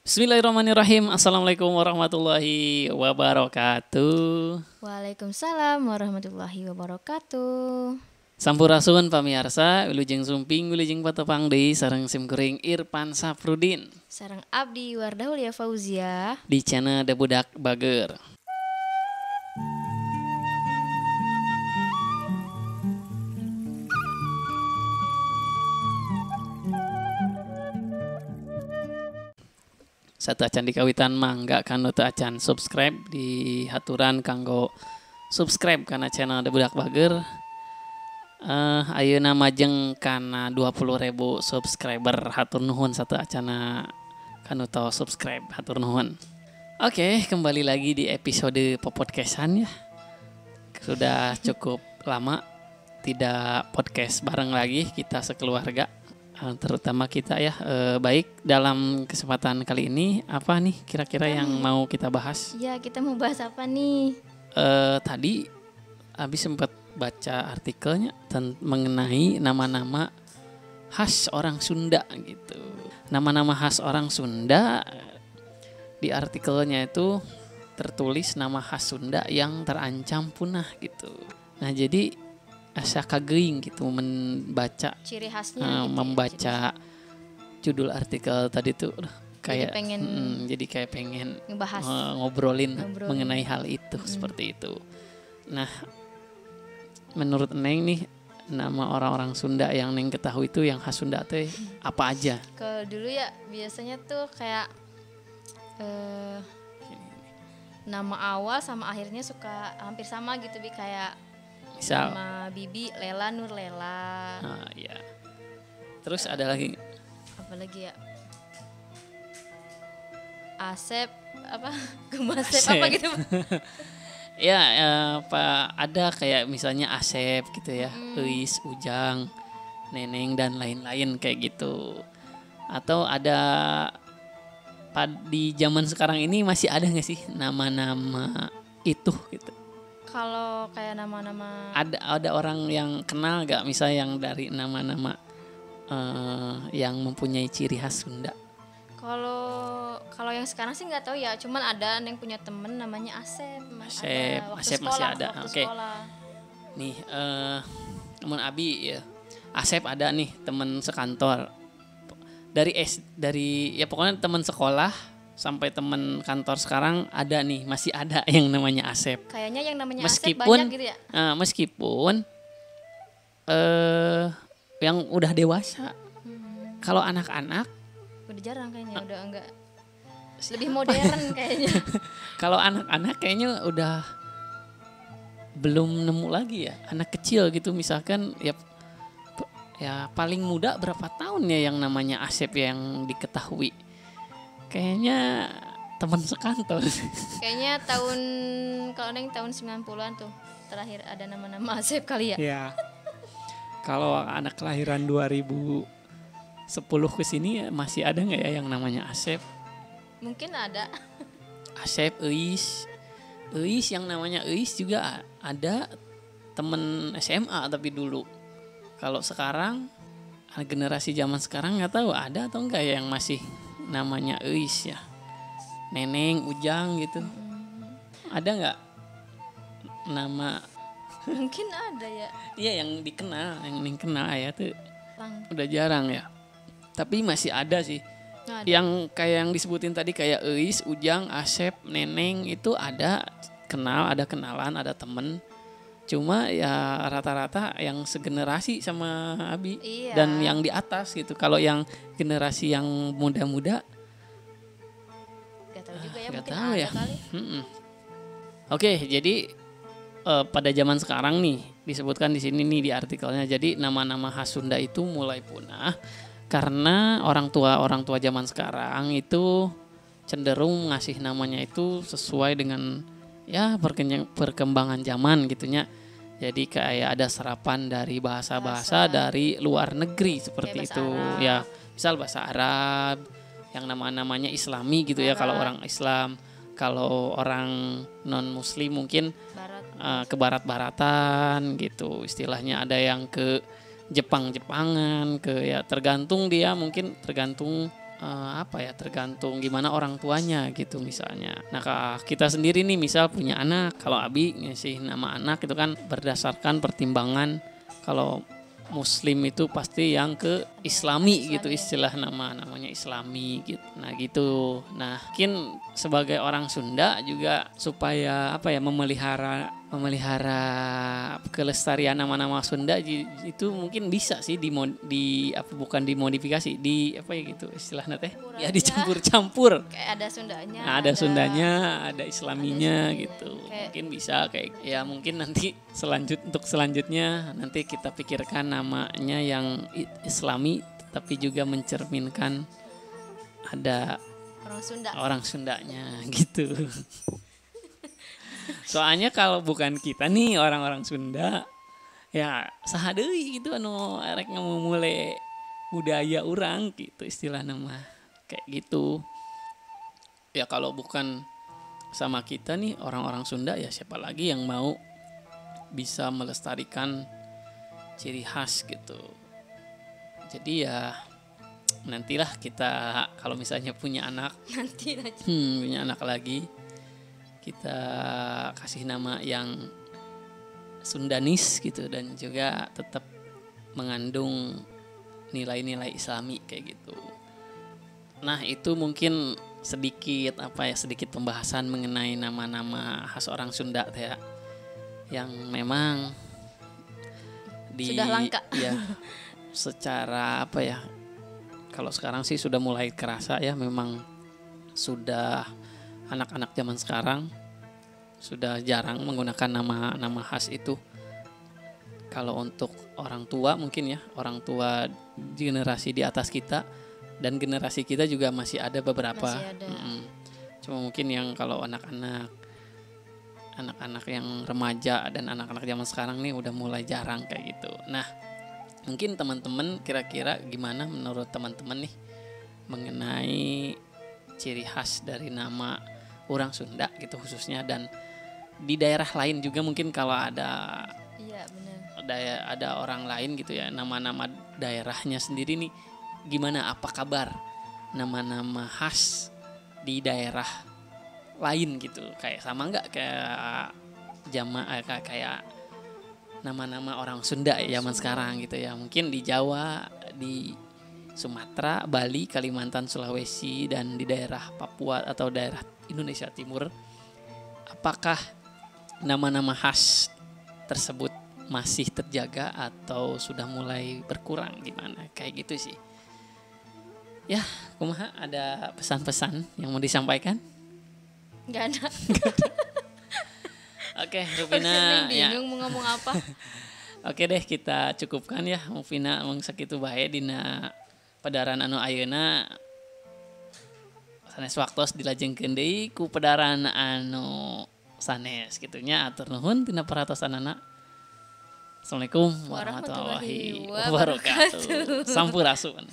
Bismillahirrahmanirrahim. Assalamualaikum warahmatullahi wabarakatuh. Waalaikumsalam warahmatullahi wabarakatuh. Sampurasun pamiarsa, wilujeng sumping, wilujeng patepang deui sareng simkuring Irfan Safrudin Sareng Abdi Wardaulia Fauzia. di channel Da Budak Bager. Satu acan dikawitan mangga kanu teu acan subscribe di haturan kanggo subscribe kana channel Da Budak Bager. Ayeuna majeng kana 20.000 subscriber, hatur nuhun satu acana kanu teu subscribe, hatur nuhun. Oke, kembali lagi di episode podcastan ya. Sudah cukup lama tidak podcast bareng lagi kita sekeluarga. Terutama kita ya. Baik, dalam kesempatan kali ini apa nih kira-kira yang mau kita bahas? Ya, kita mau bahas apa nih? Tadi Abi sempat baca artikelnya mengenai nama-nama khas orang Sunda gitu. Nama-nama khas orang Sunda, di artikelnya itu tertulis nama khas Sunda yang terancam punah gitu. Nah, jadi asa kageuing gitu membaca Ciri khasnya gitu membaca judul artikel tadi tuh kayak jadi kayak pengen ngebahas ngobrolin mengenai hal itu seperti itu. Nah, menurut Neng nih, nama orang-orang Sunda yang Neng ketahui itu yang khas Sunda teh apa aja? Kalau dulu ya biasanya tuh kayak nama awal sama akhirnya suka hampir sama gitu, Bi, kayak Misal nama Bibi Lela Nur Lela. Ya. Terus ada lagi Apalagi ya? Asep apa? Gemasep apa gitu. ya, apa ada kayak misalnya Asep gitu ya, Eis, Ujang, Neneng dan lain-lain kayak gitu. Atau ada di zaman sekarang ini masih ada nggak sih nama-nama itu gitu? Kalau kayak nama-nama Ada orang yang kenal gak misalnya yang dari nama-nama yang mempunyai ciri khas Sunda? Kalau yang sekarang sih nggak tahu ya, cuman ada yang punya temen namanya Asep. Asep masih ada. Oke. Sekolah. Nih, teman Abi ya. Asep ada nih teman sekantor. Dari ya pokoknya teman sekolah sampai teman kantor sekarang ada nih, masih ada yang namanya Asep. Kayaknya yang namanya Asep Meskipun banyak gitu ya. Meskipun yang udah dewasa. Kalau anak-anak Udah jarang kayaknya, udah enggak. Lebih modern kayaknya. Kalau anak-anak kayaknya udah belum nemu lagi ya. Anak kecil gitu misalkan ya paling muda berapa tahun ya yang namanya Asep yang diketahui. Kayaknya teman sekantor. Kayaknya kalau ada yang tahun 90-an tuh terakhir ada nama-nama Asep kali ya. Ya. Kalau anak kelahiran 2010 ke sini masih ada nggak ya yang namanya Asep? Mungkin ada. Asep, Eis yang namanya Eis juga ada, temen SMA tapi dulu. Kalau sekarang generasi zaman sekarang nggak tahu ada atau enggak yang masih namanya Eis ya. Neneng, Ujang gitu. Ada nggak nama? Mungkin ada ya. Iya yang dikenal ya tuh Lang. udah jarang ya. Tapi masih ada sih. Ada. Yang kayak yang disebutin tadi kayak Eis, Ujang, Asep, Neneng itu ada kenalan, ada temen. Cuma ya rata-rata yang segenerasi sama Abi. Iya. Dan yang di atas gitu. Kalau yang generasi yang muda-muda Gak tahu juga ya, nggak mungkin tahu ada ya. kali. Oke, jadi pada zaman sekarang nih disebutkan di sini nih di artikelnya. Jadi nama-nama khas Sunda itu mulai punah karena orang tua zaman sekarang itu cenderung ngasih namanya itu sesuai dengan ya perkembangan zaman gitunya. Jadi kayak ada serapan dari bahasa-bahasa dari luar negeri seperti itu. Arab. Ya, misal bahasa Arab yang namanya Islami gitu ya kalau orang Islam. Kalau orang non muslim mungkin ke barat-baratan gitu. Istilahnya ada yang ke Jepang-Jepangan, ke ya tergantung dia mungkin tergantung apa ya, tergantung gimana orang tuanya gitu misalnya. Nah kita sendiri nih misal punya anak, kalau Abi ngasih nama anak itu kan berdasarkan pertimbangan kalau Muslim itu pasti yang ke Islami gitu, istilah namanya Islami gitu. Nah gitu. Nah mungkin sebagai orang Sunda juga supaya apa ya, memelihara kelestarian nama-nama Sunda itu mungkin bisa sih bukan dimodifikasi, di apa ya gitu istilahnya teh, ya dicampur-campur. Kayak ada Sundanya. Nah, ada Sundanya, ada Islaminya gitu. Mungkin bisa kayak ya, mungkin nanti untuk selanjutnya nanti kita pikirkan namanya yang Islami tapi juga mencerminkan ada orang Sundanya gitu. Soalnya kalau bukan kita nih orang-orang Sunda ya saha deui gitu anu arek ngamumule budaya orang gitu istilah nama kayak gitu. Ya kalau bukan sama kita nih orang-orang Sunda ya siapa lagi yang mau bisa melestarikan ciri khas gitu. Jadi ya nantilah kita kalau misalnya punya anak punya anak lagi, kita kasih nama yang Sundanis gitu dan juga tetap mengandung nilai-nilai Islami kayak gitu. Nah itu mungkin sedikit pembahasan mengenai nama-nama khas orang Sunda ya, yang memang sudah langka ya secara apa ya, kalau sekarang sih sudah mulai kerasa ya, memang sudah anak-anak zaman sekarang sudah jarang menggunakan nama khas itu. Kalau untuk orang tua mungkin ya, orang tua generasi di atas kita dan generasi kita juga masih ada beberapa. Cuma mungkin yang kalau anak-anak yang remaja dan anak-anak zaman sekarang nih udah mulai jarang kayak gitu. Nah, mungkin teman-teman kira-kira gimana menurut teman-teman nih mengenai ciri khas dari nama orang Sunda gitu khususnya, dan di daerah lain juga mungkin kalau ada ada orang lain gitu ya, nama-nama daerahnya sendiri nih gimana, apa kabar nama-nama khas di daerah lain gitu, kayak sama nggak kayak kayak nama-nama orang Sunda ya zaman sekarang gitu ya, mungkin di Jawa, di Sumatera, Bali, Kalimantan, Sulawesi, dan di daerah Papua atau daerah Indonesia Timur, apakah nama-nama khas tersebut masih terjaga atau sudah mulai berkurang, gimana kayak gitu sih ya. Kumaha, ada pesan-pesan yang mau disampaikan? Nggak ada. Oke, Rupina ya. Bingung mau ngomong apa. Oke deh, kita cukupkan ya Rupina mung sakitu bae dina padaran anu ayeuna sanes waktos dilajengkeun deui ku padaran anu sanes kitunya. Atur nuhun tina paratosanana. Assalamualaikum warahmatullahi wabarakatuh. Sampurasun.